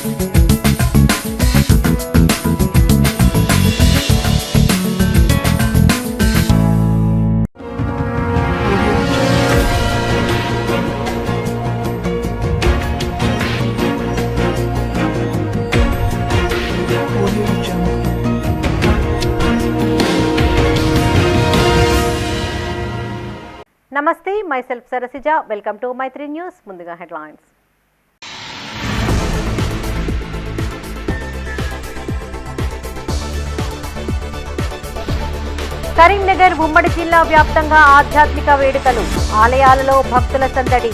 నమస్తే, myself Sarasija. Welcome to Maitri News. ముందుగా headlines. Karimnagar ఉమ్మడి జిల్లా వ్యాప్తంగా ఆధ్యాత్మిక వేడుకలు, ఆలయాలలో భక్తుల సందడి.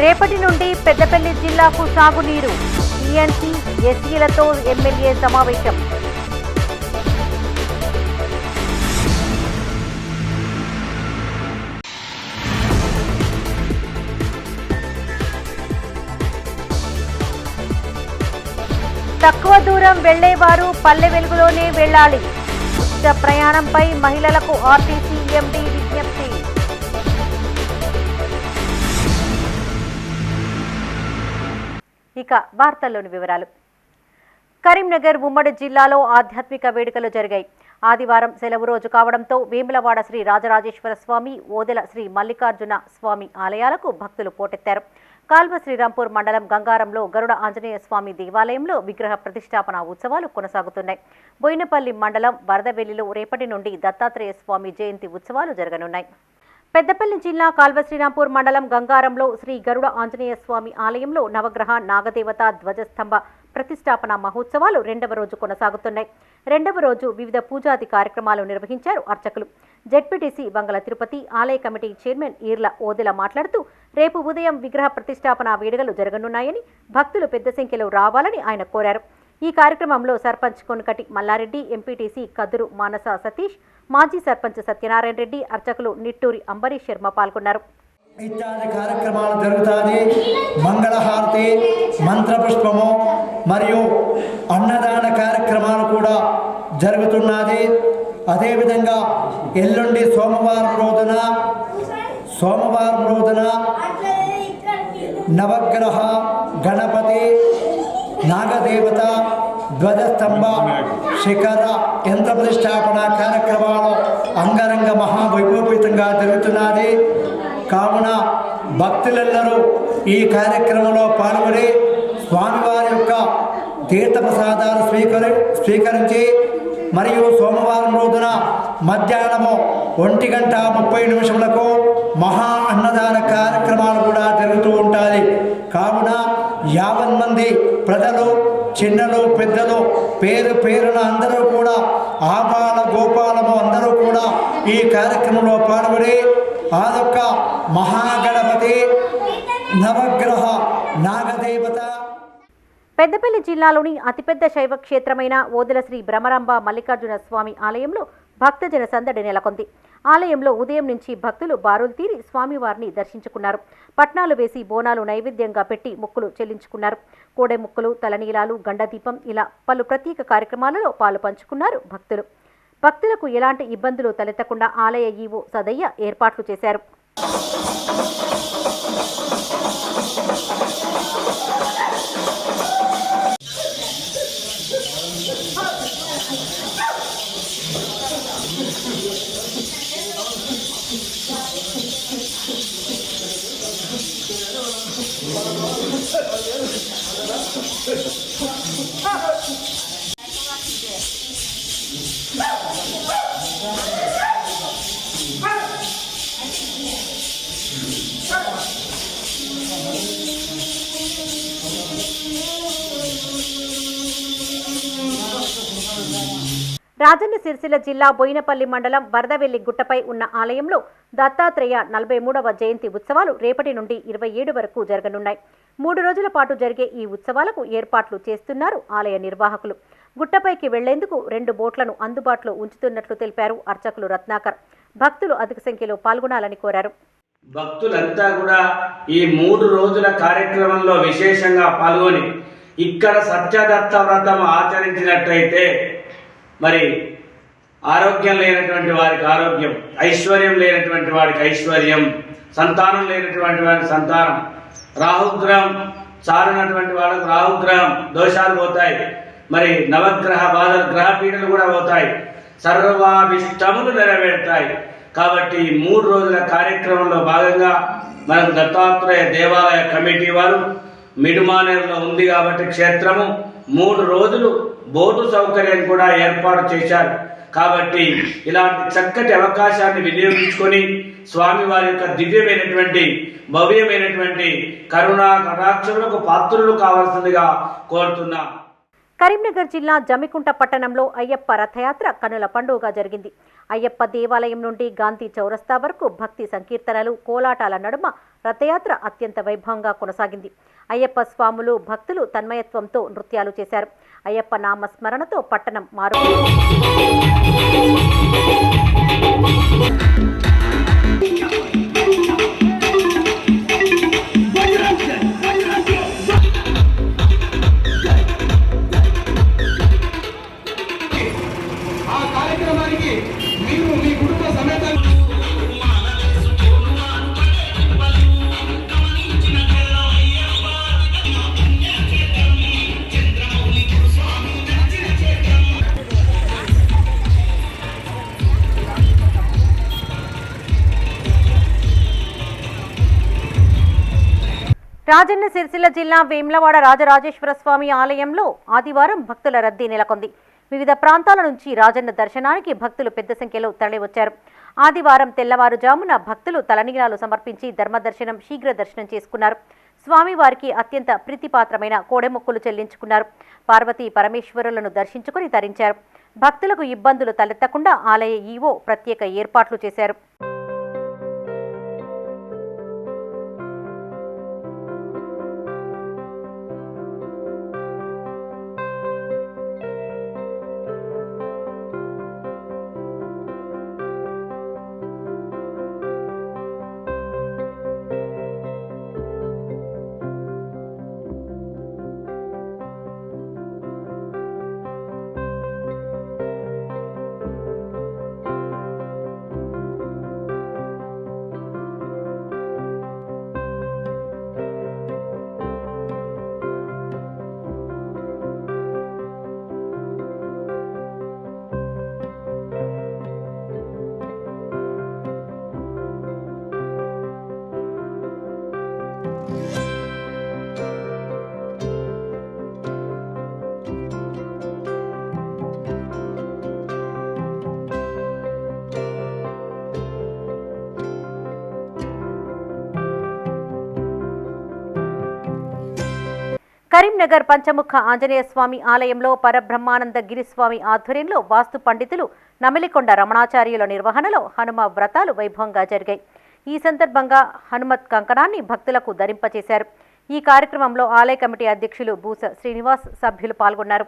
రేపటి నుండి పెద్దపల్లి జిల్లాకు సాగునీరు, టీఎన్సీ ఎస్సీలతో ఎమ్మెల్యే సమావేశం. తక్కువ దూరం వెళ్లేవారు పల్లె వెలుగులోనే వెళ్లాలి. ఉచిత ప్రయాణంపై మహిళలకు ఆర్టీసీ ఎండీ విజ్ఞప్తి. ఇక వార్తల్లోని వివరాలు. కరీంనగర్ ఉమ్మడి జిల్లాలో ఆధ్యాత్మిక వేడుకలు జరిగాయి. ఆదివారం సెలవు రోజు కావడంతో వేములవాడ శ్రీ రాజరాజేశ్వర స్వామి, ఓదెల శ్రీ మల్లికార్జున స్వామి ఆలయాలకు భక్తులు పోటెత్తారు. కాల్వ శ్రీరాంపూర్ మండలం గంగారంలో గరుడ ఆంజనేయ స్వామి దేవాలయంలో విగ్రహ ప్రతిష్టాపన ఉత్సవాలు కొనసాగుతున్నాయి. బోయినపల్లి మండలం వరదవెల్లిలో రేపటి నుండి దత్తాత్రేయ స్వామి జయంతి ఉత్సవాలు జరగనున్నాయి. పెద్దపల్లి జిల్లా కాల్వ శ్రీరాంపూర్ మండలం గంగారంలో శ్రీ గరుడ ఆంజనేయ స్వామి ఆలయంలో నవగ్రహ నాగదేవత ధ్వజస్తంభ ప్రతిష్టాపన మహోత్సవాలు రెండవ రోజు కొనసాగుతున్నాయి. రెండవ రోజు వివిధ పూజాది కార్యక్రమాలు నిర్వహించారు అర్చకులు. జెడ్పీటీసీ వంగల తిరుపతి ఆలయ కమిటీ చైర్మన్ ఈర్ల ఓదెల మాట్లాడుతూ రేపు ఉదయం విగ్రహ ప్రతిష్టాపన వేడుకలు జరగనున్నాయని, భక్తులు పెద్ద సంఖ్యలో రావాలని ఆయన కోరారు. ఈ కార్యక్రమంలో సర్పంచ్ కొనకటి మల్లారెడ్డి, ఎంపీటీసీ కదురు మానస సతీష్, మాజీ సర్పంచ్ సత్యనారాయణ రెడ్డి, అర్చకులు నిట్టూరి అంబరీష్ శర్మ పాల్గొన్నారు. ఇత్యాది కార్యక్రమాలు జరుగుతాయి. మంగళహారతి, మంత్రపుష్పము మరియు అన్నదాన కార్యక్రమాలు కూడా జరుగుతున్నది. అదేవిధంగా ఎల్లుండి సోమవారం రోజున నవగ్రహ గణపతి నాగదేవత ధ్వజస్తంభ శిఖర యంత్ర ప్రతిష్టాపన కార్యక్రమాలు అంగరంగ మహావైభవపేతంగా జరుగుతున్నది. కావున భక్తులెల్లరూ ఈ కార్యక్రమంలో పాల్గొని స్వామివారి యొక్క తీర్థప్రసాదాలు స్వీకరించి మరియు సోమవారం రోజున మధ్యాహ్నము 1:30 మహా అన్నదాన కార్యక్రమాలు కూడా జరుగుతూ ఉంటాయి. కావున 50 మంది ప్రజలు, చిన్నలు పెద్దలు, పేరున అందరూ కూడా, ఆబాల గోపాలము అందరూ కూడా ఈ కార్యక్రమంలో పాల్గొని ఆ యొక్క మహాగణపతి నవగ్రహ నాగదేవత. పెద్దపల్లి జిల్లాలోని అతిపెద్ద శైవ క్షేత్రమైన ఓదెల శ్రీ భ్రమరాంబ మల్లికార్జున స్వామి ఆలయంలో భక్తజన సందడి నెలకొంది. ఆలయంలో ఉదయం నుంచి భక్తులు బారులు తీరి స్వామివారిని దర్శించుకున్నారు. పట్నాలు వేసి బోనాలు నైవేద్యంగా పెట్టి మొక్కులు చెల్లించుకున్నారు. కోడె మొక్కులు, తలనీలాలు, గండదీపం ఇలా పలు ప్రత్యేక కార్యక్రమాలలో పాలు పంచుకున్నారు భక్తులు. భక్తులకు ఎలాంటి ఇబ్బందులు తలెత్తకుండా ఆలయ ఈవో సదయ్య ఏర్పాట్లు చేశారు. రాజన్న సిరిసిల్ల జిల్లా బోయినపల్లి మండలం వరదవెల్లి గుట్టపై ఉన్న ఆలయంలో దత్తాత్రేయ 43వ జయంతి ఉత్సవాలు రేపటి నుండి 27 వరకు జరగనున్నాయి. 3 రోజుల పాటు జరిగే ఈ ఉత్సవాలకు ఏర్పాట్లు చేస్తున్నారు ఆలయ నిర్వాహకులు. గుట్టపైకి వెళ్లేందుకు 2 బోట్లను అందుబాటులో ఉంచుతున్నట్లు తెలిపారు అర్చకులు రత్నాకర్. భక్తులు అధిక సంఖ్యలో పాల్గొనాలని కోరారు. భక్తులంతా కూడా ఈ 3 రోజుల కార్యక్రమంలో విశేషంగా పాల్గొని ఇక్కడ సత్యదత్త వ్రతం ఆచరించినట్లయితే మరి ఆరోగ్యం లేనటువంటి వారికి ఆరోగ్యం, ఐశ్వర్యం లేనటువంటి వారికి ఐశ్వర్యం, సంతానం లేనటువంటి వారికి సంతానం, రాహుగ్రహం చారినటువంటి వాళ్ళకు రాహుగ్రహం దోషాలు పోతాయి, మరి నవగ్రహ బాధలు గ్రహ పీడలు కూడా పోతాయి, సర్వాభిష్టములు నెరవేరుతాయి. కాబట్టి 3 రోజుల కార్యక్రమంలో భాగంగా మనకు దత్తాత్రేయ దేవాలయ కమిటీ వారు మిడుమానేరులో ఉంది కాబట్టి క్షేత్రము 3 రోజులు బోటు సౌకర్యం కూడా ఏర్పాటు చేశారు. కాబట్టి ఇలాంటి చక్కటి అవకాశాన్ని వినియోగించుకొని స్వామివారి యొక్క దివ్యమైనటువంటి భవ్యమైనటువంటి కరుణా కటాక్షములకు పాత్రులు కావాల్సిందిగా కోరుతున్నా. కరీంనగర్ జిల్లా జమికుంట పట్టణంలో అయ్యప్ప రథయాత్ర కనుల పండుగగా జరిగింది. అయ్యప్ప దేవాలయం నుండి గాంధీ చౌరస్తా వరకు భక్తి సంకీర్తనలు, కోలాటాల నడుమ రథయాత్ర అత్యంత వైభవంగా కొనసాగింది. అయ్యప్ప స్వాములు, భక్తులు తన్మయత్వంతో నృత్యాలు చేశారు. అయ్యప్ప నామస్మరణతో పట్టణం మారు రాజన్న సిరిసిల్ల జిల్లా వేములవాడ రాజరాజేశ్వర స్వామి ఆలయంలో ఆదివారం భక్తుల రద్దీ నెలకొంది. వివిధ ప్రాంతాల నుంచి రాజన్న దర్శనానికి భక్తులు పెద్ద సంఖ్యలో తరలివచ్చారు. ఆదివారం తెల్లవారుజామున భక్తులు తలనీలాలు సమర్పించి ధర్మదర్శనం, శీఘ్ర దర్శనం చేసుకున్నారు. స్వామివారికి అత్యంత ప్రీతిపాత్రమైన కోడెమొక్కులు చెల్లించుకున్నారు. పార్వతీ పరమేశ్వరులను దర్శించుకుని తరించారు. భక్తులకు ఇబ్బందులు తలెత్తకుండా ఆలయ ఈవో ప్రత్యేక ఏర్పాట్లు చేశారు. కరీంనగర్ పంచముఖ ఆంజనేయ స్వామి ఆలయంలో పరబ్రహ్మానంద గిరిస్వామి ఆధ్వర్యంలో వాస్తు పండితులు నమిలికొండ రమణాచార్యుల నిర్వహణలో హనుమ వ్రతాలు వైభవంగా జరిగాయి. ఈ సందర్భంగా హనుమత్ కంకణాన్ని భక్తులకు ధరింపచేశారు. ఈ కార్యక్రమంలో ఆలయ కమిటీ అధ్యక్షులు బూస శ్రీనివాస్, సభ్యులు పాల్గొన్నారు.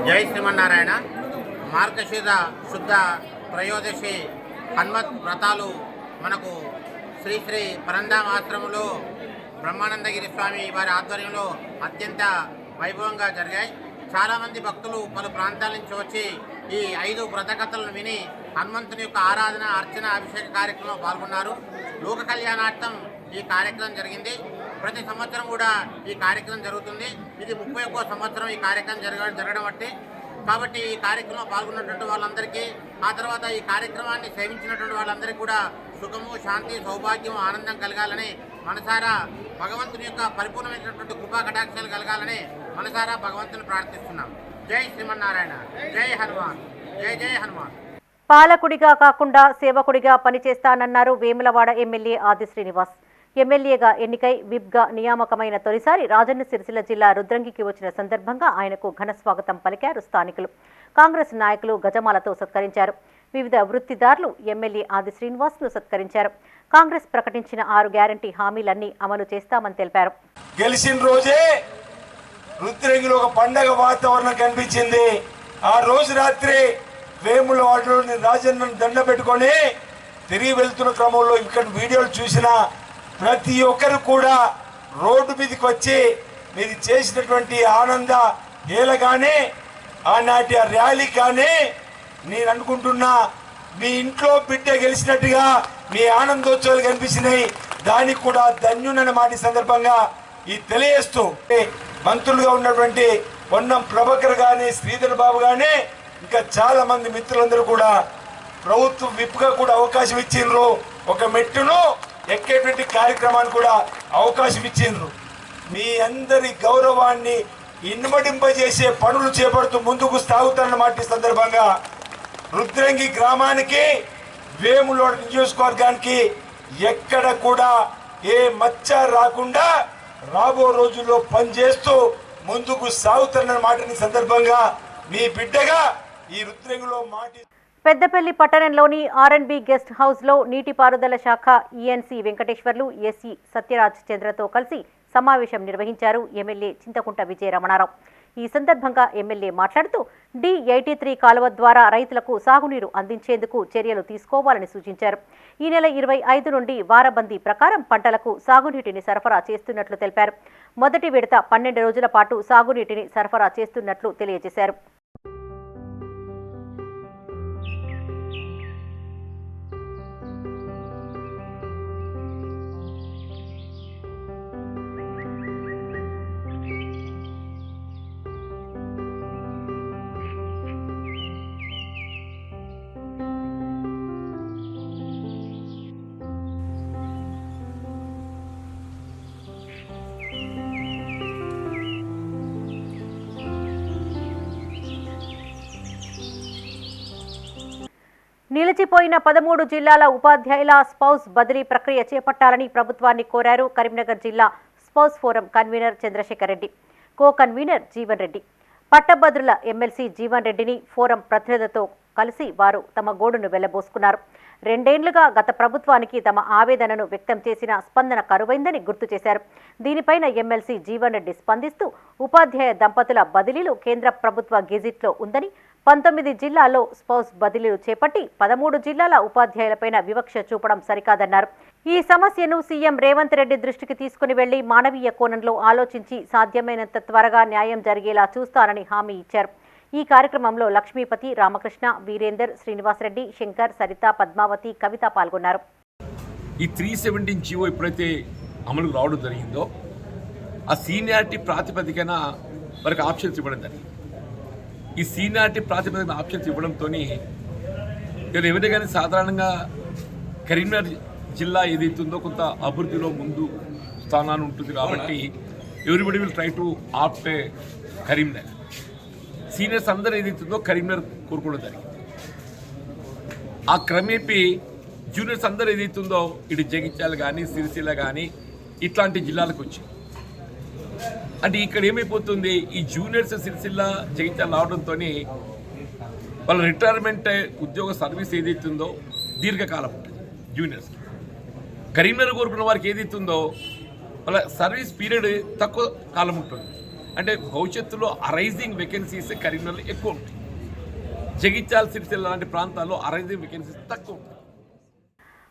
జై శ్రీమన్నారాయణ. మార్గశిర శుద్ధ త్రయోదశి హనుమత్ వ్రతాలు మనకు శ్రీ శ్రీ పరంధామ ఆశ్రమంలో బ్రహ్మానందగిరి స్వామి వారి ఆధ్వర్యంలో అత్యంత వైభవంగా జరిగాయి. చాలామంది భక్తులు పలు ప్రాంతాల నుంచి వచ్చి ఈ 5 వ్రతకథలను విని హనుమంతుని యొక్క ఆరాధన, అర్చన, అభిషేక కార్యక్రమంలో పాల్గొన్నారు. లోక కళ్యాణార్థం ఈ కార్యక్రమం జరిగింది. ప్రతి సంవత్సరం కూడా ఈ కార్యక్రమం జరుగుతుంది. ఇది 31వ సంవత్సరం ఈ కార్యక్రమం జరగడం బట్టి కాబట్టి ఈ కార్యక్రమంలో పాల్గొన్నటువంటి వాళ్ళందరికీ, ఆ తర్వాత ఈ కార్యక్రమాన్ని సేవించినటువంటి వాళ్ళందరికీ కూడా సుఖము, శాంతి, సౌభాగ్యం, ఆనందం కలగాలని మనసారా భగవంతుని యొక్క పరిపూర్ణమైనటువంటి కృపా కటాక్షాలు కలగాలని మనసారా భగవంతుని ప్రార్థిస్తున్నాం. జై శ్రీమన్నారాయణ. జై హనుమాన్. జై జై హనుమాన్. పాలకుడిగా కాకుండా సేవకుడిగా పనిచేస్తానన్నారు వేములవాడ ఎమ్మెల్యే ఆది శ్రీనివాస్. ఎమ్మెల్యేగా ఎన్నికై విప్గా నియామకమైన తొలిసారి రాజన్న సిరిసిల్ల జిల్లా రుద్రంగికి వచ్చిన సందర్భంగా ఆయనకు ఘన స్వాగతం పలికారు స్థానికులు. కాంగ్రెస్ నాయకులు గజమాలతో సత్కరించారు. వివిధ వృత్తిదారులు ఎమ్మెల్యే ఆది శ్రీనివాస్ను సత్కరించారు. కాంగ్రెస్ ప్రకటించిన 6 గ్యారంటీ హామీలన్నీ అమలు చేస్తామని తెలిపారు. గెలిచిన రోజే రుద్రంగిలో ఒక పండగ వాతావరణం కనిపించింది. ఆ రోజు రాత్రి వేములవాడలోని రాజన్నను దండ పెట్టుకొని తిరిగి వెళ్తున్న క్రమంలో ఇక్కడ వీడియోలు చూసిన ప్రతి ఒక్కరు కూడా రోడ్డు మీదకి వచ్చి మీరు చేసినటువంటి ఆనంద ఏల కానీ ఆనాటి ఆ ర్యాలీ కానీ నేను అనుకుంటున్నా మీ ఇంట్లో బిడ్డ గెలిచినట్టుగా మీ ఆనందోత్సవాలు కనిపించినాయి. దానికి కూడా ధన్యునని మాట సందర్భంగా ఈ తెలియజేస్తూ మంత్రులుగా ఉన్నటువంటి పొన్నం ప్రభాకర్ కానీ శ్రీధర్ బాబు కానీ ఇంకా చాలా మంది మిత్రులందరూ కూడా ప్రభుత్వం విప్పుగా కూడా అవకాశం ఇచ్చిండ్రు. ఒక మెట్టును ఎక్కేటువంటి కార్యక్రమాన్ని కూడా అవకాశం ఇచ్చిండ్రు. మీ అందరి గౌరవాన్ని ఇనుమడింపజేసే పనులు చేపడుతూ ముందుకు సాగుతారన్నమాట సందర్భంగా రుద్రంగి గ్రామానికి వేములవాడ నియోజకవర్గానికి ఎక్కడ కూడా ఏ మచ్చ రాకుండా రాబో రోజుల్లో పనిచేస్తూ ముందుకు సాగుతారన్న మాటని సందర్భంగా మీ బిడ్డగా ఈ రుద్రంగిలో మాటి. పెద్దపల్లి పట్టణంలోని R&B గెస్ట్ హౌస్లో నీటిపారుదల శాఖ ఈఎన్సీ వెంకటేశ్వర్లు, ఎస్సీ సత్యరాజ్ చంద్రతో కలిసి సమావేశం నిర్వహించారు ఎమ్మెల్యే చింతకుంట విజయ రమణారావు. ఈ సందర్భంగా ఎమ్మెల్యే మాట్లాడుతూ D83 కాలువ ద్వారా రైతులకు సాగునీరు అందించేందుకు చర్యలు తీసుకోవాలని సూచించారు. ఈ నెల 25 నుండి వారబందీ ప్రకారం పంటలకు సాగునీటిని సరఫరా చేస్తున్నట్లు తెలిపారు. మొదటి విడత 12 రోజుల పాటు సాగునీటిని సరఫరా చేస్తున్నట్లు తెలియజేశారు. నిలిచిపోయిన 13 జిల్లాల ఉపాధ్యాయుల స్పౌస్ బదిలీ ప్రక్రియ చేపట్టాలని ప్రభుత్వాన్ని కోరారు కరీంనగర్ జిల్లా spouse forum convener Chandrashekar Reddy, co convener Jeevan Reddy. పట్టభద్రుల ఎమ్మెల్సీ జీవన్ రెడ్డిని ఫోరం ప్రతినిధులతో కలిసి వారు తమ గోడును వెళ్లబోసుకున్నారు. 2 ఏళ్లుగా గత ప్రభుత్వానికి తమ ఆవేదనను వ్యక్తం చేసిన స్పందన కరువైందని గుర్తు చేశారు. దీనిపైన ఎమ్మెల్సీ జీవన్ రెడ్డి స్పందిస్తూ ఉపాధ్యాయ దంపతుల బదిలీలు కేంద్ర ప్రభుత్వ గెజిట్లో ఉందని, 19 జిల్లాల్లో స్పౌస్ బదిలీలు చేపట్టి 13 జిల్లాల ఉపాధ్యాయులపైన వివక్ష చూపడం సరికాదన్నారు. ఈ సమస్యను సీఎం రేవంత్ రెడ్డి దృష్టికి తీసుకుని వెళ్లి మానవీయ కోణంలో ఆలోచించి సాధ్యమైనంత త్వరగా న్యాయం జరిగేలా చూస్తానని హామీ ఇచ్చారు. ఈ కార్యక్రమంలో లక్ష్మీపతి, రామకృష్ణ, వీరేందర్, శ్రీనివాసరెడ్డి, శంకర్, సరిత, పద్మావతి, కవిత పాల్గొన్నారు. ఈ 317 జీవో ఎప్పుడైతే అమలుకు రావడం జరిగిందో ఆ సీనియారిటీ ప్రాతిపదికన వారికి ఆప్షన్స్ ఇవ్వడం జరిగింది. ఈ సీనియారిటీ ప్రాతిపదికన ఆప్షన్స్ ఇవ్వడంతో ఎవరైనా కానీ సాధారణంగా కరీంనగర్ జిల్లా ఏదైతుందో కొంత అభివృద్ధిలో ముందు స్థానాన్ని ఉంటుంది కాబట్టి everybody will try to opt Karimnagar. Seniors అందరూ ఏదైతుందో కరీంనగర్ కోరుకోవడం జరిగింది. ఆ క్రమేపీ జూనియర్స్ అందరూ ఏదైతుందో ఇటు జగిత్యాల కానీ సిరిసిల్ల కానీ ఇట్లాంటి జిల్లాలకు వచ్చింది. అంటే ఇక్కడ ఏమైపోతుంది, ఈ జూనియర్స్ సిరిసిల్ల జగిత్యాల రావడంతో వాళ్ళ రిటైర్మెంట్ ఉద్యోగ సర్వీస్ ఏదైతుందో దీర్ఘకాలం ఉంటుంది. జూనియర్స్కి కరీంనగర్ కోరుకున్న వారికి ఏదైతుందో వాళ్ళ సర్వీస్ పీరియడ్ తక్కువ కాలం ఉంటుంది. అంటే భవిష్యత్తులో అరైజింగ్ వేకెన్సీస్ కరీంనగర్లో ఎక్కువ ఉంటాయి. జగిత్యాల సిరిసిల్ల లాంటి ప్రాంతాల్లో అరైజింగ్ వేకెన్సీస్ తక్కువ ఉంటాయి.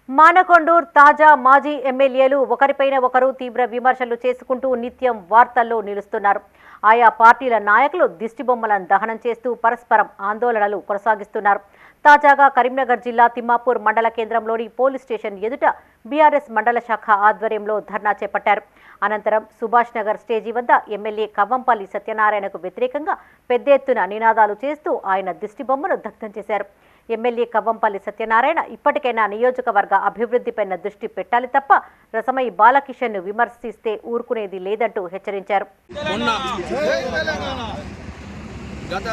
మానకొండూర్ తాజా మాజీ ఎమ్మెల్యేలు ఒకరిపైన ఒకరు తీవ్ర విమర్శలు చేసుకుంటూ నిత్యం వార్తల్లో నిలుస్తున్నారు. ఆయా పార్టీల నాయకులు దిష్టిబొమ్మలను దహనం చేస్తూ పరస్పరం ఆందోళనలు కొనసాగిస్తున్నారు. తాజాగా కరీంనగర్ జిల్లా తిమ్మాపూర్ మండల కేంద్రంలోని పోలీస్ స్టేషన్ ఎదుట బీఆర్ఎస్ మండల శాఖ ఆధ్వర్యంలో ధర్నా చేపట్టారు. అనంతరం సుభాష్ నగర్ స్టేజీ వద్ద ఎమ్మెల్యే కవ్వంపల్లి సత్యనారాయణకు వ్యతిరేకంగా పెద్ద ఎత్తున నినాదాలు చేస్తూ ఆయన దిష్టిబొమ్మను దగ్ధం చేశారు. ఎమ్మెల్యే కవ్వంపల్లి సత్యనారాయణ ఇప్పటికైనా నియోజకవర్గ అభివృద్ధిపైన దృష్టి పెట్టాలి తప్ప రసమై బాలకిషన్ను విమర్శిస్తే ఊరుకునేది లేదంటూ హెచ్చరించారు. గత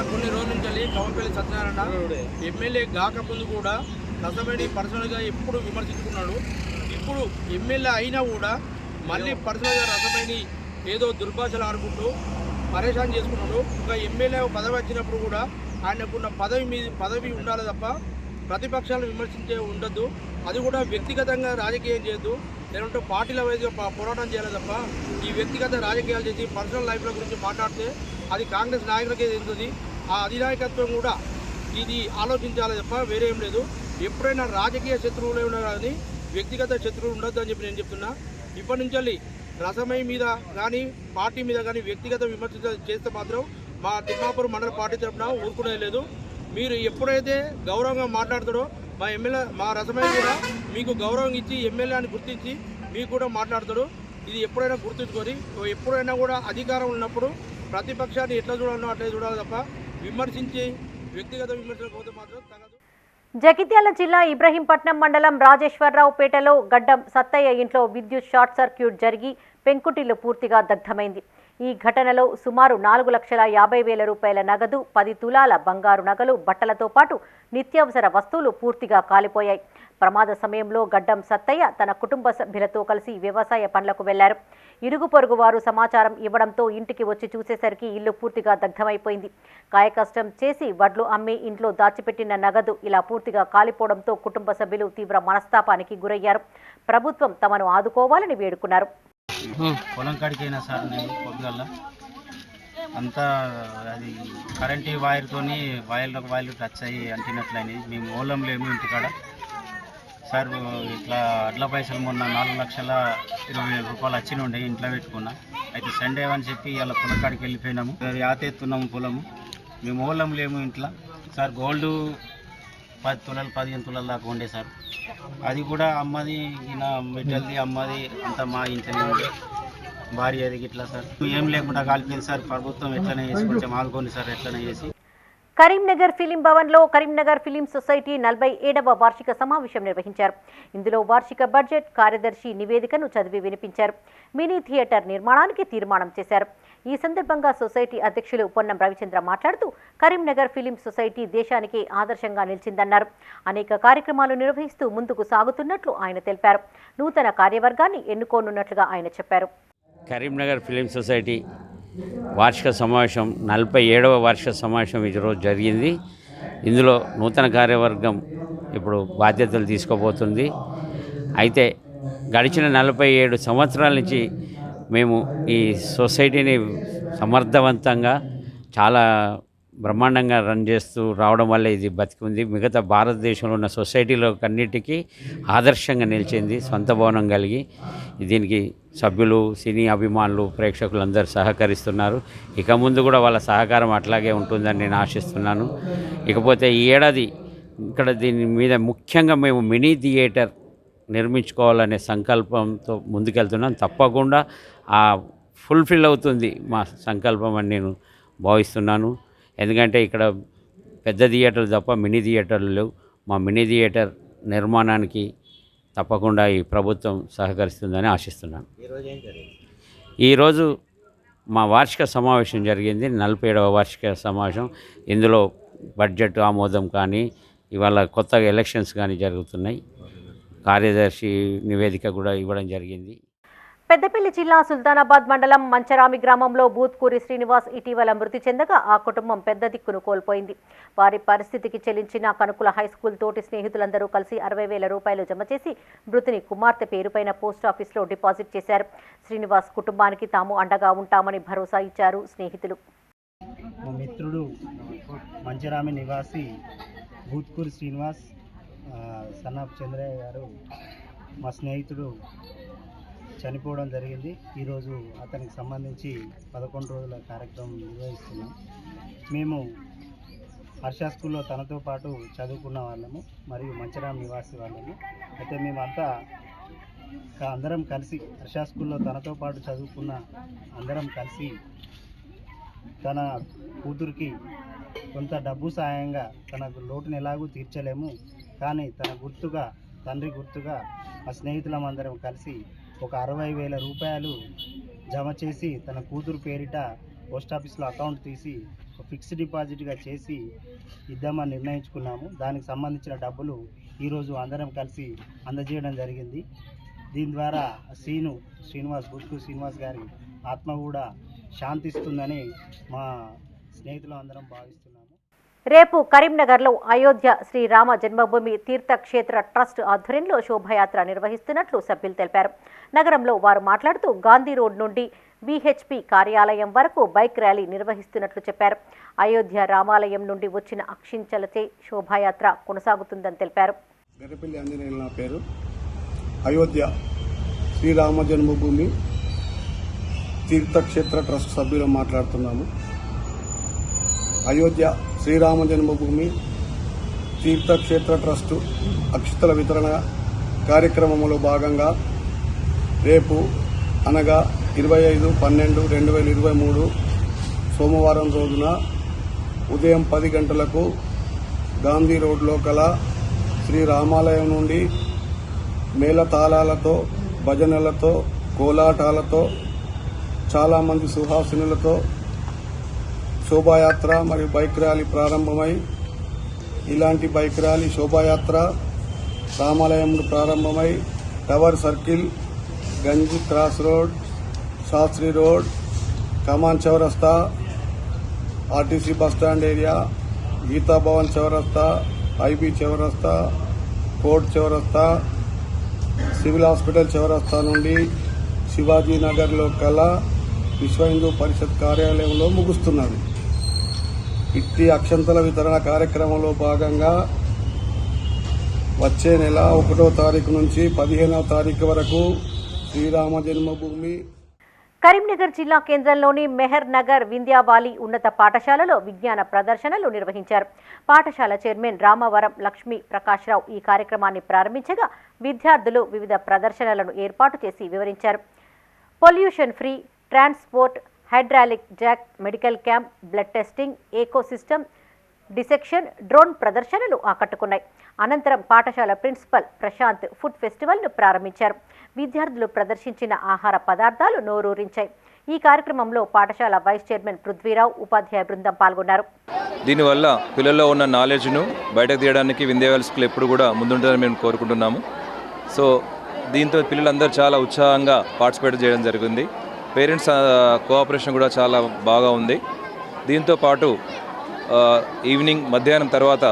కొన్ని రోజుల నుంచి కవ్వంపల్లి సత్యనారాయణ ఎమ్మెల్యే కాకముందు కూడా రసమేడి పర్సనల్గా ఎప్పుడు విమర్శించుకున్నాడు. ఇప్పుడు ఎమ్మెల్యే అయినా కూడా మళ్ళీ పర్సనల్గా రసమేడి ఏదో దుర్భాషలు ఆడుకుంటూ పరేషాన్ చేసుకున్నాడు. ఒక ఎమ్మెల్యే పదవి వచ్చినప్పుడు కూడా ఆయనకున్న పదవి ఉండాలి తప్ప ప్రతిపక్షాలను విమర్శించే ఉండద్దు. అది కూడా వ్యక్తిగతంగా రాజకీయం చేయొద్దు, లేదంటే పార్టీల వైద్యుగా పోరాటం చేయాలి తప్ప ఈ వ్యక్తిగత రాజకీయాలు చేసి పర్సనల్ లైఫ్ల గురించి మాట్లాడితే అది కాంగ్రెస్ నాయకులకే తెలుస్తుంది. ఆ అధినాయకత్వం కూడా ఇది ఆలోచించాలి తప్ప వేరే ఏం లేదు. ఎప్పుడైనా రాజకీయ శత్రువులు ఉన్నా కానీ వ్యక్తిగత శత్రువులు ఉండొద్దు అని చెప్పి నేను చెప్తున్నా. ఇప్పటి నుంచి రసమై మీద కానీ పార్టీ మీద కానీ వ్యక్తిగత విమర్శ చేస్తే మాత్రం మా తిమ్మాపూర్ మండల పార్టీ తరఫున ఊరుకునేది లేదు. మీరు ఎప్పుడైతే గౌరవంగా మాట్లాడతాడో మా ఎమ్మెల్యే మా రసమై కూడా మీకు గౌరవం ఇచ్చి ఎమ్మెల్యే అని గుర్తించి మీకు కూడా మాట్లాడతాడు. ఇది ఎప్పుడైనా గుర్తుంచుకొని ఎప్పుడైనా కూడా అధికారం ఉన్నప్పుడు ప్రతిపక్షాన్ని ఎట్లా చూడాలో అట్లా చూడాలి తప్ప విమర్శించి వ్యక్తిగత విమర్శలు పోతే మాత్రం తగదు. జగిత్యాల జిల్లా ఇబ్రహీంపట్నం మండలం రాజేశ్వరరావుపేటలో గడ్డం సత్తయ్య ఇంట్లో విద్యుత్ షార్ట్ సర్క్యూట్ జరిగి పెంకుటిల్లు పూర్తిగా దగ్ధమైంది. ఈ ఘటనలో సుమారు 4,50,000 రూపాయల నగదు, 10 తులాల బంగారు నగలు, బట్టలతో పాటు నిత్యావసర వస్తువులు పూర్తిగా కాలిపోయాయి. ప్రమాద సమయంలో గడ్డం సత్తయ్య తన కుటుంబ సభ్యులతో కలిసి వ్యవసాయ పనులకు వెళ్లారు. ఇరుగు పొరుగు వారు సమాచారం ఇవ్వడంతో ఇంటికి వచ్చి చూసేసరికి ఇల్లు పూర్తిగా దగ్ధమైపోయింది. కాయకష్టం చేసి వడ్లు అమ్మి ఇంట్లో దాచిపెట్టిన నగదు ఇలా పూర్తిగా కాలిపోవడంతో కుటుంబ సభ్యులు తీవ్ర మనస్తాపానికి గురయ్యారు. ప్రభుత్వం తమను ఆదుకోవాలని వేడుకున్నారు. పొలం కాడికి అయినా సార్ నేను పొద్దుగల్లా అంతా అది కరెంటు వైర్తోని వైర్లు టచ్ అయ్యి అంటినట్లయినాయి. మేము మూలం లేము ఇంటికాడ సార్. ఇట్లా అడ్ల పైసలు మొన్న 4,20,000 రూపాయలు వచ్చినుండే ఇంట్లో పెట్టుకున్నా. అయితే సండే అని చెప్పి ఇలా పొలం కాడికి వెళ్ళిపోయినాము. యాతెత్తున్నాము పొలము. మేము మూలం లేము ఇంట్లో సార్. గోల్డ్ 10 తులాలు 15 తులాల దాకా ఉండే సార్. అది కూడా అమ్మది ఈయన మెటల్ది అమ్మది అంతా మా ఇంట్లోనే ఉండే భార్య అది ఇట్లా సార్. ఏం లేకుండా కాలిపోయింది సార్. ప్రభుత్వం ఎట్లనే చేసి కొంచెం ఆదుకోండి సార్, ఎట్లనే చేసి. కరీంనగర్ ఫిలిం భవన్లో కరీంనగర్ ఫిలిం సొసైటీ 47వ వార్షిక సమావేశం నిర్వహించారు. ఇందులో వార్షిక బడ్జెట్, కార్యదర్శి నివేదికను చదివి వినిపించారు. మినీ థియేటర్ నిర్మాణానికి తీర్మానం చేశారు. ఈ సందర్భంగా సొసైటీ అధ్యక్షులు పొన్నం రవిచంద్ర మాట్లాడుతూ కరీంనగర్ ఫిలిం సొసైటీ దేశానికి ఆదర్శంగా నిలిచిందన్నారు. అనేక కార్యక్రమాలు నిర్వహిస్తూ ముందుకు సాగుతున్నట్లు ఆయన తెలిపారు. నూతన కార్యవర్గాన్ని ఎన్నుకోనున్నట్లుగా ఆయన చెప్పారు. కరీంనగర్ ఫిలిం సొసైటీ వార్షిక సమావేశం 47వ వార్షిక సమావేశం ఈరోజు జరిగింది. ఇందులో నూతన కార్యవర్గం ఇప్పుడు బాధ్యతలు తీసుకోబోతుంది. అయితే గడిచిన 47 సంవత్సరాల నుంచి మేము ఈ సొసైటీని సమర్థవంతంగా చాలా బ్రహ్మాండంగా రన్ చేస్తూ రావడం వల్ల ఇది బతికింది. మిగతా భారతదేశంలో ఉన్న సొసైటీలో అన్నిటికీ ఆదర్శంగా నిలిచింది. సొంత భవనం కలిగి దీనికి సభ్యులు, సినీ అభిమానులు, ప్రేక్షకులు అందరూ సహకరిస్తున్నారు. ఇక ముందు కూడా వాళ్ళ సహకారం అట్లాగే ఉంటుందని నేను ఆశిస్తున్నాను. ఇకపోతే ఈ ఏడాది ఇక్కడ దీని మీద ముఖ్యంగా మేము మినీ థియేటర్ నిర్మించుకోవాలనే సంకల్పంతో ముందుకెళ్తున్నాం. తప్పకుండా ఫుల్ఫిల్ అవుతుంది మా సంకల్పం అని నేను భావిస్తున్నాను. ఎందుకంటే ఇక్కడ పెద్ద థియేటర్లు తప్ప మినీ థియేటర్లు లేవు. మా మినీ థియేటర్ నిర్మాణానికి తప్పకుండా ఈ ప్రభుత్వం సహకరిస్తుందని ఆశిస్తున్నాను. ఈరోజు మా వార్షిక సమావేశం జరిగింది, 47వ వార్షిక సమావేశం. ఇందులో బడ్జెట్ ఆమోదం కానీ, ఇవాళ కొత్తగా ఎలక్షన్స్ కానీ జరుగుతున్నాయి. కార్యదర్శి నివేదిక కూడా ఇవ్వడం జరిగింది. పెద్దపల్లి జిల్లా సుల్తానాబాద్ మండలం మంచరామి గ్రామంలో బూత్కూరి శ్రీనివాస్ ఇటీవల మృతి చెందగా ఆ కుటుంబం పెద్ద దిక్కును కోల్పోయింది. వారి పరిస్థితికి చెల్లించిన కనుకుల హైస్కూల్ తోటి స్నేహితులందరూ కలిసి 60,000 రూపాయలు జమ చేసి మృతుని కుమార్తె పేరుపైన పోస్టాఫీసులో డిపాజిట్ చేశారు. శ్రీనివాస్ కుటుంబానికి తాము అండగా ఉంటామని భరోసా ఇచ్చారు స్నేహితులు. మా మిత్రుడు మంచరామి నివాసి బూత్కూరి శ్రీనివాస్ సన్నాఫ్ చంద్రయ్య గారు మా స్నేహితుడు చనిపోవడం జరిగింది. ఈరోజు అతనికి సంబంధించి 11 రోజుల కార్యక్రమం నిర్వహిస్తున్నాం. మేము హర్ష స్కూల్లో తనతో పాటు చదువుకున్న వాళ్ళము మరియు మంచరాం నివాసి వాళ్ళము. అయితే మేమంతా అందరం కలిసి హర్ష స్కూల్లో తనతో పాటు చదువుకున్న అందరం కలిసి తన కూతురికి కొంత డబ్బు సాయంగా తన లోటును ఎలాగూ తీర్చలేము, కానీ తన గుర్తుగా, తండ్రి గుర్తుగా మా స్నేహితులం అందరం కలిసి ఒక 60,000 రూపాయలు జమ చేసి తన కూతురు పేరిట పోస్టాఫీస్లో అకౌంట్ తీసి ఫిక్స్డ్ డిపాజిట్గా చేసి ఇద్దామని నిర్ణయించుకున్నాము. దానికి సంబంధించిన డబ్బులు ఈరోజు అందరం కలిసి అందజేయడం జరిగింది. దీని ద్వారా బూత్కూరి శ్రీనివాస్ గారి ఆత్మ కూడా శాంతిస్తుందని మా స్నేహితులు అందరం భావిస్తున్నాము. రేపు కరీంనగర్లో అయోధ్య శ్రీరామ జన్మభూమి తీర్థక్షేత్ర ట్రస్ట్ ఆధ్వర్యంలో శోభాయాత్ర నిర్వహిస్తున్నట్లు సభ్యులు తెలిపారు. నగరంలో వారు మాట్లాడుతూ గాంధీ రోడ్ నుండి BHP కార్యాలయం వరకు బైక్ ర్యాలీ నిర్వహిస్తున్నట్లు చెప్పారు. అయోధ్య రామాలయం నుండి వచ్చిన అక్షింతలచే శోభాయాత్ర కొనసాగుతుందని తెలిపారు. గరిపల్లి ఆంజనేయులు నా పేరు. అయోధ్య శ్రీరామ జన్మభూమి తీర్థక్షేత్ర ట్రస్ట్ సభ్యులు మాట్లాడుతున్నాము. అయోధ్య శ్రీరామ జన్మభూమి తీర్థక్షేత్ర ట్రస్టు అక్షతల వితరణ కార్యక్రమంలో భాగంగా రేపు అనగా 25/12/2023 సోమవారం రోజున ఉదయం 10 గంటలకు గాంధీ రోడ్లో కల శ్రీరామాలయం నుండి మేళతాళాలతో, భజనలతో, కోలాటాలతో, చాలామంది సుహాసినులతో శోభాయాత్ర మరియు బైక్ ర్యాలీ ప్రారంభమై ఇలాంటి బైక్ ర్యాలీ శోభాయాత్ర రామాలయం ప్రారంభమై tower circle, Ganj cross road, Shastri road, Kaman చౌరస్తా, RTC bus stand area, Geeta Bhavan చౌరస్తా, IB చౌరస్తా, కోర్ట్ చౌరస్తా, సివిల్ హాస్పిటల్ చౌరస్తా నుండి శివాజీ నగర్లో కల విశ్వ హిందూ పరిషత్ కార్యాలయంలో ముగుస్తున్నది. ఇట్టి అక్షంతల వితరణ కార్యక్రమంలో భాగంగా వచ్చే నెల 1వ తారీఖు నుంచి 15వ తారీఖు వరకు శ్రీరామ జన్మభూమి. కరీంనగర్ జిల్లా కేంద్రంలోని మెహర్ నగర్ వింధ్యావాలి ఉన్నత పాఠశాలలో విజ్ఞాన ప్రదర్శనలు నిర్వహించారు. పాఠశాల చైర్మన్ రామవరం లక్ష్మీ ప్రకాశ్రావు ఈ కార్యక్రమాన్ని ప్రారంభించగా విద్యార్థులు వివిధ ప్రదర్శనలను ఏర్పాటు చేసి వివరించారు. Pollution free, transport, hydraulic Jack, medical camp, blood testing, ecosystem, dissection, drone ప్రదర్శనలు ఆకట్టుకున్నాయి. అనంతరం పాఠశాల ప్రిన్సిపల్ ప్రశాంత్ ఫుడ్ ఫెస్టివల్ను ప్రారంభించారు. విద్యార్థులు ప్రదర్శించిన ఆహార పదార్థాలు నోరూరించాయి. ఈ కార్యక్రమంలో పాఠశాల వైస్ చైర్మన్ పృథ్వీరావు, ఉపాధ్యాయ బృందం పాల్గొన్నారు. దీనివల్ల పిల్లల్లో ఉన్న నాలెడ్జ్ను బయటకు తీయడానికి వింధ్యావాలి స్కూల్ ఎప్పుడు కూడా ముందుంటుందని మేము కోరుకుంటున్నాము. సో దీంతో పిల్లలందరూ చాలా ఉత్సాహంగా పార్టిసిపేట్ చేయడం జరిగింది. పేరెంట్స్ కోఆపరేషన్ కూడా చాలా బాగా ఉంది. దీంతో పాటు ఈవినింగ్ మధ్యాహ్నం తర్వాత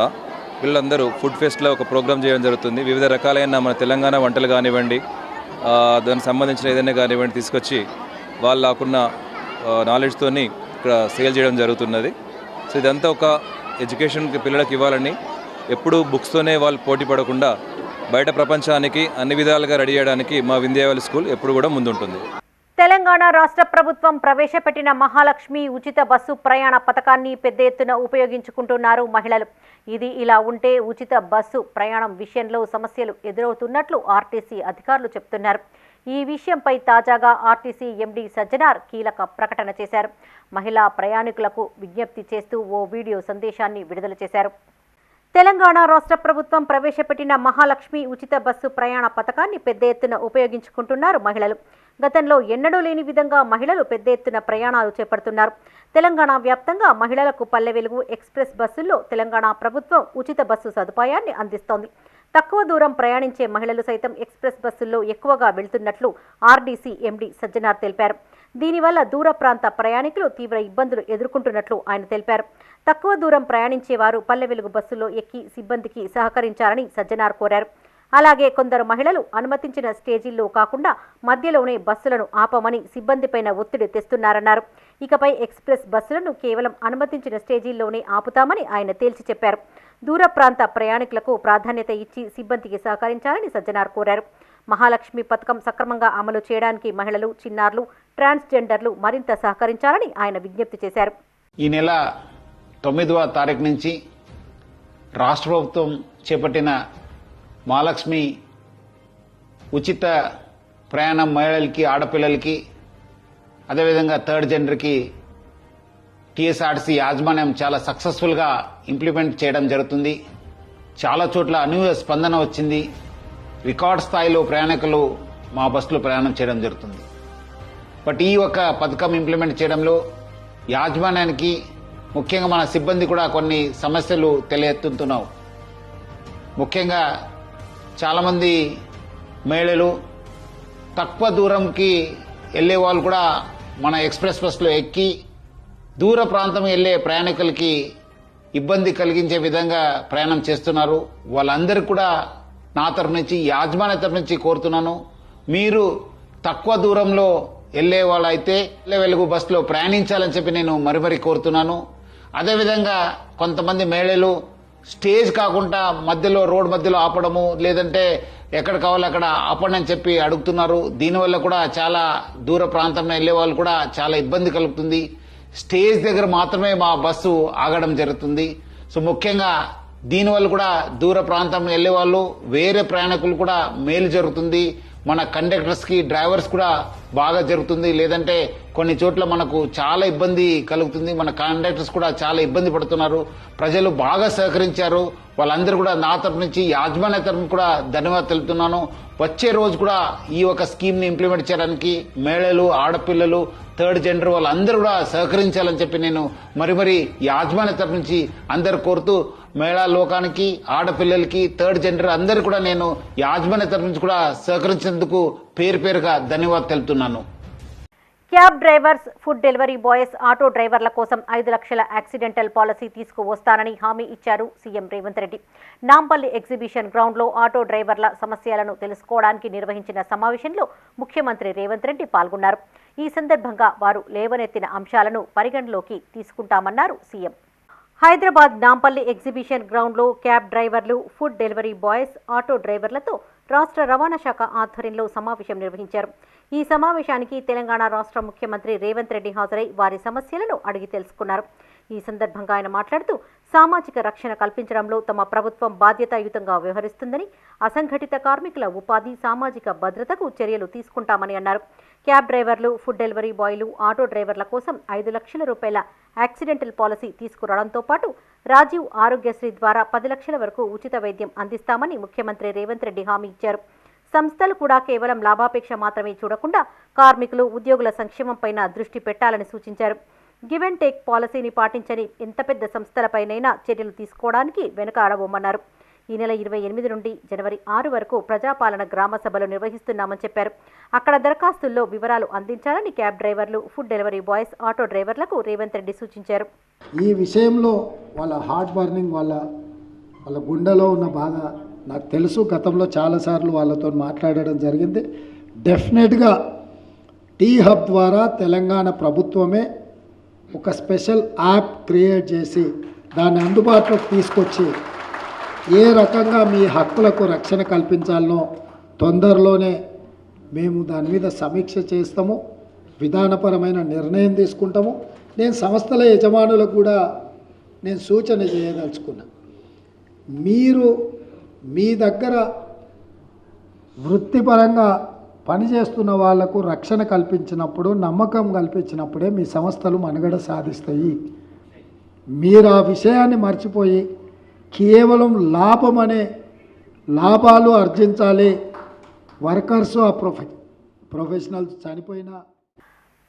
పిల్లలందరూ ఫుడ్ ఫెస్ట్లో ఒక ప్రోగ్రామ్ చేయడం జరుగుతుంది. వివిధ రకాలైన మన తెలంగాణ వంటలు కానివ్వండి, దానికి సంబంధించిన ఏదైనా కానివ్వండి తీసుకొచ్చి వాళ్ళకున్న నాలెడ్జ్తోని ఇక్కడ సేల్ చేయడం జరుగుతున్నది. సో ఇదంతా ఒక ఎడ్యుకేషన్కి పిల్లలకు ఇవ్వాలని, ఎప్పుడు బుక్స్తోనే వాళ్ళు పోటీ పడకుండా బయట ప్రపంచానికి అన్ని విధాలుగా రెడీ చేయడానికి మా వింధ్యావాలి స్కూల్ ఎప్పుడు కూడా ముందుంటుంది. తెలంగాణ రాష్ట్ర ప్రభుత్వం ప్రవేశపెట్టిన మహాలక్ష్మి ఉచిత బస్సు ప్రయాణ పథకాన్ని పెద్ద ఎత్తున ఉపయోగించుకుంటున్నారు మహిళలు. ఇది ఇలా ఉంటే ఉచిత బస్సు ప్రయాణం విషయంలో సమస్యలు ఎదురవుతున్నట్లు RTC అధికారులు చెబుతున్నారు. ఈ విషయంపై తాజాగా RTC MD సజ్జనార్ కీలక ప్రకటన చేశారు. మహిళా ప్రయాణికులకు విజ్ఞప్తి చేస్తూ ఓ వీడియో సందేశాన్ని విడుదల చేశారు. తెలంగాణ రాష్ట్ర ప్రభుత్వం ప్రవేశపెట్టిన మహాలక్ష్మి ఉచిత బస్సు ప్రయాణ పథకాన్ని పెద్ద ఎత్తున ఉపయోగించుకుంటున్నారు మహిళలు. గతంలో ఎన్నడూ లేని విధంగా మహిళలు పెద్ద ఎత్తున ప్రయాణాలు చేపడుతున్నారు. తెలంగాణ వ్యాప్తంగా మహిళలకు పల్లె వెలుగు ఎక్స్ప్రెస్ బస్సుల్లో తెలంగాణ ప్రభుత్వం ఉచిత బస్సు సదుపాయాన్ని అందిస్తోంది. తక్కువ దూరం ప్రయాణించే మహిళలు సైతం ఎక్స్ప్రెస్ బస్సుల్లో ఎక్కువగా వెళ్తున్నట్లు RDC MD సజ్జనార్ తెలిపారు. దీనివల్ల దూర ప్రాంత ప్రయాణికులు తీవ్ర ఇబ్బందులు ఎదుర్కొంటున్నట్లు ఆయన తెలిపారు. తక్కువ దూరం ప్రయాణించేవారు పల్లె వెలుగు బస్సులో ఎక్కి సిబ్బందికి సహకరించాలని సజ్జనార్ కోరారు. అలాగే కొందరు మహిళలు అనుమతించిన స్టేజీల్లో కాకుండా మధ్యలోనే బస్సులను ఆపమని సిబ్బందిపైన ఒత్తిడి తెస్తున్నారన్నారు. ఇకపై ఎక్స్ప్రెస్ బస్సులను కేవలం అనుమతించిన స్టేజీల్లోనే ఆపుతామని ఆయన తేల్చి చెప్పారు. దూర ప్రాంత ప్రయాణికులకు ప్రాధాన్యత ఇచ్చి సిబ్బందికి సహకరించాలని సజ్జనార్ కోరారు. మహాలక్ష్మి పథకం సక్రమంగా అమలు చేయడానికి మహిళలు, చిన్నారులు, ట్రాన్స్జెండర్లు మరింత సహకరించాలని ఆయన విజ్ఞప్తి చేశారు. ఈ నెల 9వ తారీఖు నుంచి రాష్ట్ర ప్రభుత్వం చేపట్టిన మహాలక్ష్మి ఉచిత ప్రయాణం మహిళలకి, ఆడపిల్లలకి, అదేవిధంగా థర్డ్ జెండర్కి TSRTC యాజమాన్యం చాలా సక్సెస్ఫుల్గా ఇంప్లిమెంట్ చేయడం జరుగుతుంది. చాలా చోట్ల అనూహ్య స్పందన వచ్చింది. రికార్డ్ స్థాయిలో ప్రయాణికులు మా బస్సులో ప్రయాణం చేయడం జరుగుతుంది. బట్ ఈ ఒక పథకం ఇంప్లిమెంట్ చేయడంలో యాజమాన్యానికి, ముఖ్యంగా మన సిబ్బంది కూడా కొన్ని సమస్యలు తెలియెత్తుతున్నావు. ముఖ్యంగా చాలామంది మహిళలు తక్కువ దూరంకి వెళ్లే వాళ్ళు కూడా మన ఎక్స్ప్రెస్ బస్సులో ఎక్కి దూర ప్రాంతం వెళ్లే ప్రయాణికులకి ఇబ్బంది కలిగించే విధంగా ప్రయాణం చేస్తున్నారు. వాళ్ళందరూ కూడా నా తరఫు నుంచి, యాజమాన్య తరఫు నుంచి కోరుతున్నాను, మీరు తక్కువ దూరంలో వెళ్లే వాళ్ళైతే వెలుగు బస్సులో ప్రయాణించాలని చెప్పి నేను మరీ కోరుతున్నాను. అదేవిధంగా కొంతమంది మహిళలు స్టేజ్ కాకుండా మధ్యలో రోడ్ మధ్యలో ఆపడము, లేదంటే ఎక్కడ కావాలో అక్కడ ఆపండి అని చెప్పి అడుగుతున్నారు. దీనివల్ల కూడా చాలా దూర ప్రాంతంలో వెళ్లే వాళ్ళు కూడా చాలా ఇబ్బంది కలుగుతుంది. స్టేజ్ దగ్గర మాత్రమే మా బస్సు ఆగడం జరుగుతుంది. సో ముఖ్యంగా దీనివల్ల కూడా దూర ప్రాంతంలో వెళ్లే వాళ్ళు, వేరే ప్రయాణికులు కూడా మేలు జరుగుతుంది. మన కండక్టర్స్ కి, డ్రైవర్స్ కూడా బాగా జరుగుతుంది. లేదంటే కొన్ని చోట్ల మనకు చాలా ఇబ్బంది కలుగుతుంది. మన కండక్టర్స్ కూడా చాలా ఇబ్బంది పడుతున్నారు. ప్రజలు బాగా సహకరించారు. వాళ్ళందరూ కూడా నా తరపు నుంచి, యాజమాన్య తరపు కూడా ధన్యవాదాలు తెలుపుతున్నాను. వచ్చే రోజు కూడా ఈ ఒక స్కీమ్ ని ఇంప్లిమెంట్ చేయడానికి మహిళలు, ఆడపిల్లలు, థర్డ్ జెండర్ వాళ్ళందరూ కూడా సహకరించాలని చెప్పి నేను మరి యాజమాన్య తరపు నుంచి అందరు కోరుతూ, మహిళా లోకానికి, ఆడపిల్లలకి, థర్డ్ జెండర్ అందరు కూడా నేను యాజమాన్య తరపు నుంచి కూడా సహకరించేందుకు పేరుగా ధన్యవాదాలు తెలుపుతున్నాను. Cab drivers, food delivery boys, auto డ్రైవర్ల కోసం 5 లక్షల యాక్సిడెంటల్ పాలసీ తీసుకువస్తానని హామీ ఇచ్చారు సీఎం రేవంత్ రెడ్డి. నాంపల్లి ఎగ్జిబిషన్ గ్రౌండ్లో ఆటో డ్రైవర్ల సమస్యలను తెలుసుకోవడానికి నిర్వహించిన సమావేశంలో ముఖ్యమంత్రి రేవంత్ రెడ్డి పాల్గొన్నారు. ఈ సందర్భంగా వారు లేవనెత్తిన అంశాలను పరిగణలోకి తీసుకుంటామన్నారు సీఎం. హైదరాబాద్ నాంపల్లి ఎగ్జిబిషన్ గ్రౌండ్లో క్యాబ్ డ్రైవర్లు, ఫుడ్ డెలివరీ బాయ్స్, ఆటో డ్రైవర్లతో రాష్ట్ర రవాణా శాఖ ఆధ్వర్యంలో సమావేశం నిర్వహించారు. ఈ సమావేశానికి తెలంగాణ రాష్ట్ర ముఖ్యమంత్రి రేవంత్ రెడ్డి హాజరై వారి సమస్యలను అడిగి తెలుసుకున్నారు. ఈ సందర్భంగా ఆయన మాట్లాడుతూ, సామాజిక రక్షణ కల్పించడంలో తమ ప్రభుత్వం బాధ్యతాయుతంగా వ్యవహరిస్తుందని, అసంఘటిత కార్మికుల ఉపాధి, సామాజిక భద్రతకు చర్యలు తీసుకుంటామని అన్నారు. క్యాబ్ డ్రైవర్లు, ఫుడ్ డెలివరీ బాయ్లు, ఆటో డ్రైవర్ల కోసం 5 లక్షల రూపాయల యాక్సిడెంటల్ పాలసీ తీసుకురావడంతో పాటు రాజీవ్ ఆరోగ్యశ్రీ ద్వారా 10 లక్షల వరకు ఉచిత వైద్యం అందిస్తామని ముఖ్యమంత్రి రేవంత్ రెడ్డి హామీ ఇచ్చారు. సంస్థలు కూడా కేవలం లాభాపేక్ష మాత్రమే చూడకుండా కార్మికులు, ఉద్యోగుల సంక్షేమంపైన దృష్టి పెట్టాలని సూచించారు. గివ్ అండ్ టేక్ పాలసీని పాటించని ఎంత పెద్ద సంస్థలపైనైనా చర్యలు తీసుకోవడానికి వెనుకాడబోమన్నారు. ఈ నెల 28 నుండి జనవరి 6 వరకు ప్రజాపాలన గ్రామ సభలు నిర్వహిస్తున్నామని చెప్పారు. అక్కడ దరఖాస్తుల్లో వివరాలు అందించాలని క్యాబ్ డ్రైవర్లు, ఫుడ్ డెలివరీ బాయ్స్, ఆటో డ్రైవర్లకు రేవంత్ రెడ్డి సూచించారు. ఈ విషయంలో వాళ్ళ హార్ట్ బర్నింగ్, వాళ్ళ గుండెలో ఉన్న బాధ నాకు తెలుసు. గతంలో చాలాసార్లు వాళ్ళతో మాట్లాడడం జరిగింది. డెఫినెట్గా టీ హబ్ ద్వారా తెలంగాణ ప్రభుత్వమే ఒక స్పెషల్ యాప్ క్రియేట్ చేసి దాన్ని అందుబాటులోకి తీసుకొచ్చి ఏ రకంగా మీ హక్కులకు రక్షణ కల్పించాలనో తొందరలోనే మేము దాని మీద సమీక్ష చేస్తాము, విధానపరమైన నిర్ణయం తీసుకుంటాము. నేను సంస్థల యజమానులకు కూడా నేను సూచన చేయదలుచుకున్నా, మీరు మీ దగ్గర వృత్తిపరంగా పనిచేస్తున్న వాళ్లకు రక్షణ కల్పించినప్పుడు, నమ్మకం కల్పించినప్పుడే మీ సంస్థలు మనుగడ సాధిస్తాయి. మీరు ఆ విషయాన్ని మర్చిపోయి కేవలం లాభాలు ఆర్జించాలి, వర్కర్స్, ఆ ప్రొఫెషనల్స్ చనిపోయినా.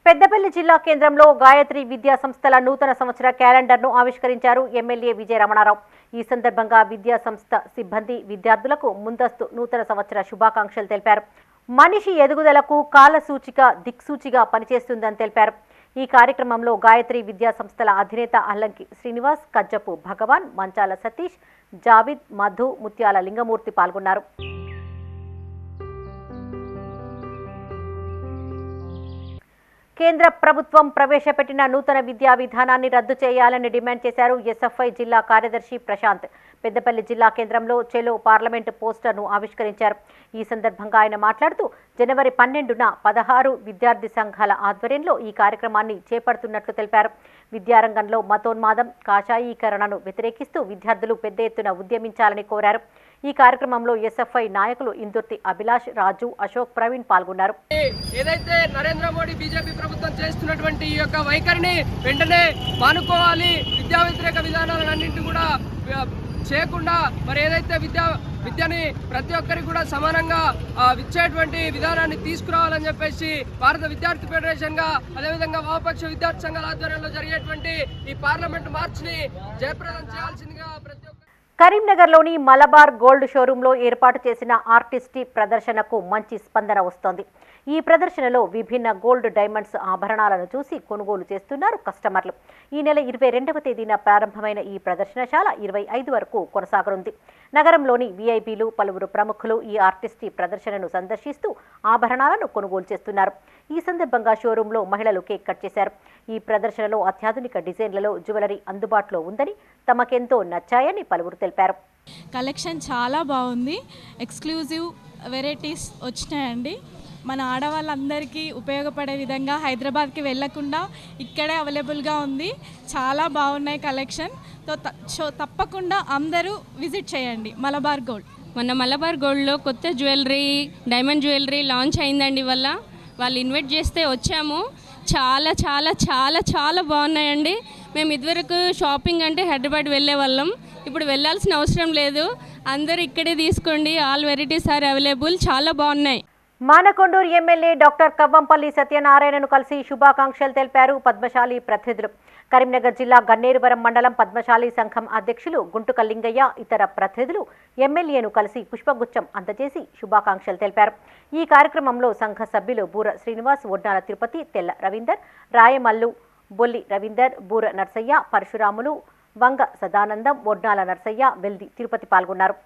పెద్దపల్లి జిల్లా కేంద్రంలో గాయత్రి విద్యా సంస్థల నూతన సంవత్సర క్యాలెండర్ను ఆవిష్కరించారు ఎమ్మెల్యే విజయ రమణారావు. ఈ సందర్భంగా విద్యా సంస్థ సిబ్బంది, విద్యార్థులకు ముందస్తు నూతన సంవత్సర శుభాకాంక్షలు తెలిపారు. మనిషి ఎదుగుదలకు కాల సూచిక, దిక్సూచిగా పనిచేస్తుందని తెలిపారు. ఈ కార్యక్రమంలో గాయత్రి విద్యా సంస్థల అధినేత అల్లంకి శ్రీనివాస్, కజ్జపు భగవాన్, మంచాల సతీష్, జావిద్, మధు, ముత్యాల లింగమూర్తి పాల్గొన్నారు. కేంద్ర ప్రభుత్వం ప్రవేశపెట్టిన నూతన విద్యా విధానాన్ని రద్దు చేయాలని డిమాండ్ చేశారు ఎస్ఎఫ్ఐ జిల్లా కార్యదర్శి ప్రశాంత్. పెద్దపల్లి జిల్లా కేంద్రంలో చెలో పార్లమెంటు పోస్టర్ను ఆవిష్కరించారు. ఈ సందర్భంగా ఆయన మాట్లాడుతూ, జనవరి 12న 16 విద్యార్థి సంఘాల ఆధ్వర్యంలో ఈ కార్యక్రమాన్ని చేపడుతున్నట్లు తెలిపారు. విద్యారంగంలో మతోన్మాదం, కాషాయీకరణను వ్యతిరేకిస్తూ విద్యార్థులు పెద్ద ఎత్తున ఉద్యమించాలని కోరారు. ఈ కార్యక్రమంలో ఎస్ఎఫ్ఐ నాయకులు ఇందుర్తి అభిలాష్, రాజు, అశోక్, ప్రవీణ్ పాల్గొన్నారు. ఏదైతే నరేంద్ర మోడీ బీజేపీ ప్రభుత్వం చేస్తున్నటువంటి ఈ యొక్క వైఖరిని వెంటనే మానుకోవాలి. విద్యా వ్యతిరేక విధానాలన్నింటినీ కూడా చేయకుండా మరి ఏదైతే విద్యని ప్రతి ఒక్కరికి కూడా సమానంగా ఇచ్చేటువంటి విధానాన్ని తీసుకురావాలని చెప్పేసి భారత విద్యార్థి ఫెడరేషన్ గా, అదేవిధంగా వామపక్ష విద్యార్థి సంఘాల ఆధ్వర్యంలో జరిగేటువంటి ఈ పార్లమెంట్ మార్చ్ ని జయప్రదం చేయాల్సిందిగా ప్రతి ఒక్క. కరీంనగర్లోని మలబార్ గోల్డ్ షోరూంలో ఏర్పాటు చేసిన ఆర్టిస్టీ ప్రదర్శనకు మంచి స్పందన వస్తోంది. ఈ ప్రదర్శనలో విభిన్న గోల్డ్ డైమండ్స్ ఆభరణాలను చూసి కొనుగోలు చేస్తున్నారు కస్టమర్లు. ఈ నెల 22వ తేదీన ప్రారంభమైన ఈ ప్రదర్శనశాల 25 వరకు కొనసాగనుంది. నగరంలోని వీఐపీలు, పలువురు ప్రముఖులు ఈ ఆర్టిస్టీ ప్రదర్శనను సందర్శిస్తూ ఆభరణాలను కొనుగోలు చేస్తున్నారు. ఈ సందర్భంగా షోరూంలో మహిళలు కేక్ కట్ చేశారు. ఈ ప్రదర్శనలో అత్యాధునిక డిజైన్లలో జ్యువెలరీ అందుబాటులో ఉందని, తమకెంతో నచ్చాయని పలువురు తెలిపారు. కలెక్షన్ చాలా బాగుంది. ఎక్స్క్లూజివ్ వెరైటీస్ వచ్చినాయండి. మన ఆడవాళ్ళందరికీ ఉపయోగపడే విధంగా హైదరాబాద్కి వెళ్లకుండా ఇక్కడే అవైలబుల్గా ఉంది. చాలా బాగున్నాయి కలెక్షన్. తప్పకుండా అందరూ విజిట్ చేయండి మలబార్ గోల్డ్. మన మలబార్ గోల్డ్లో కొత్త జ్యువెలరీ, డైమండ్ జ్యువెలరీ లాంచ్ అయిందండి. వాళ్ళు ఇన్వైట్ చేస్తే వచ్చాము. చాలా చాలా చాలా చాలా బాగున్నాయండి. మేము ఇదివరకు షాపింగ్ అంటే హైదరాబాద్ వెళ్ళే వాళ్ళం. ఇప్పుడు వెళ్ళాల్సిన అవసరం లేదు. అందరూ ఇక్కడే తీసుకోండి. All varieties are available. చాలా బాగున్నాయి. మానకొండూరు ఎమ్మెల్యే డాక్టర్ కవ్వంపల్లి సత్యనారాయణను కలిసి శుభాకాంక్షలు తెలిపారు పద్మశాలి ప్రతినిధులు. కరీంనగర్ జిల్లా గన్నేరువరం మండలం పద్మశాలి సంఘం అధ్యక్షులు గుంటుక లింగయ్య, ఇతర ప్రతినిధులు ఎమ్మెల్యేను కలిసి పుష్పగుచ్చం అందజేసి శుభాకాంక్షలు తెలిపారు. ఈ కార్యక్రమంలో సంఘ సభ్యులు బూర శ్రీనివాస్, ఒడ్నాల తిరుపతి, తెల్ల రవీందర్, రాయమల్లు, బొల్లి రవీందర్, బూర నర్సయ్య, పరశురాములు, వంగ సదానందం, ఒడ్నాల నర్సయ్య, వెల్ది తిరుపతి పాల్గొన్నారు.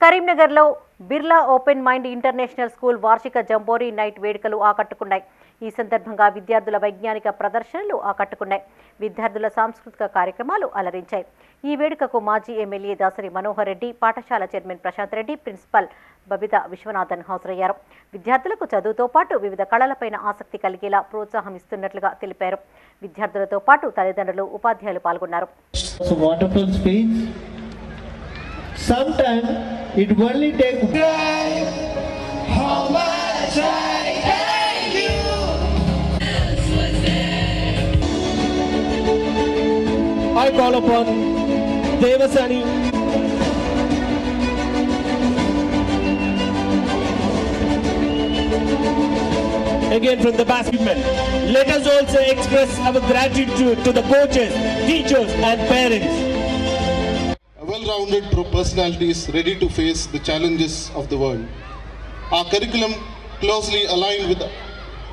కరీంనగర్లో Birla open mind international school వార్షిక జంబోరీ నైట్ వేడుకలు ఆకట్టుకున్నాయి. ఈ సందర్భంగా విద్యార్థుల వైజ్ఞానిక ప్రదర్శనలు ఆకట్టుకున్నాయి. విద్యార్థుల సాంస్కృతిక కార్యక్రమాలు అలరించాయి. ఈ వేడుకకు మాజీ ఎమ్మెల్యే దాసరి మనోహర్ రెడ్డి, పాఠశాల చైర్మన్ ప్రశాంత్ రెడ్డి, ప్రిన్సిపల్ బబిత విశ్వనాథన్ హాజరయ్యారు. విద్యార్థులకు చదువుతో పాటు వివిధ కళలపైన ఆసక్తి కలిగేలా ప్రోత్సాహం ఇస్తున్నట్లుగా తెలిపారు. విద్యార్థులతో పాటు తల్లిదండ్రులు, ఉపాధ్యాయులు పాల్గొన్నారు. Sometimes it only takes how much I thank you. I call upon Devasani again from the basketball. Let us also express our gratitude to the coaches, teachers and parents. Well-rounded personalities ready to face the challenges of the world. Our curriculum, closely aligned with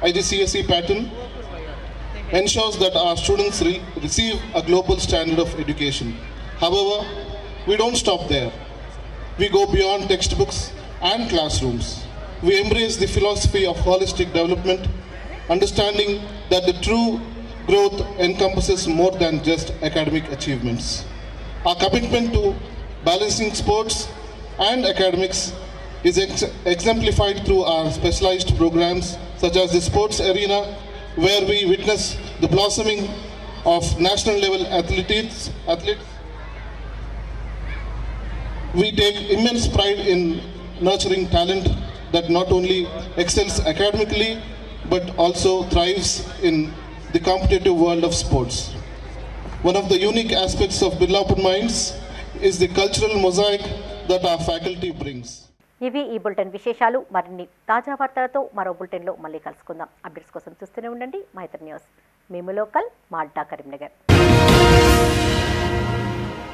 IGCSE pattern, ensures that our students receive a global standard of education. However, we don't stop there. We go beyond textbooks and classrooms. We embrace the philosophy of holistic development, understanding that the true growth encompasses more than just academic achievements. Our commitment to balancing sports and academics is exemplified through our specialized programs such as the Sports Arena, where we witness the blossoming of national level athletes. We take immense pride in nurturing talent that not only excels academically but also thrives in the competitive world of sports. One of the unique aspects of Birla Open Minds is the cultural mosaic that our faculty brings. ఇవి ఈ bulletin విశేషాలు. మరిన్ని తాజా వార్తలతో మరో బులెటిన్లో మళ్ళీ కలుసుకుందాం. అప్డేట్స్ కోసం చూస్తూనే ఉండండి మైత్రి న్యూస్. మేము లోకల్, మాల్టా, కరీంనగర్.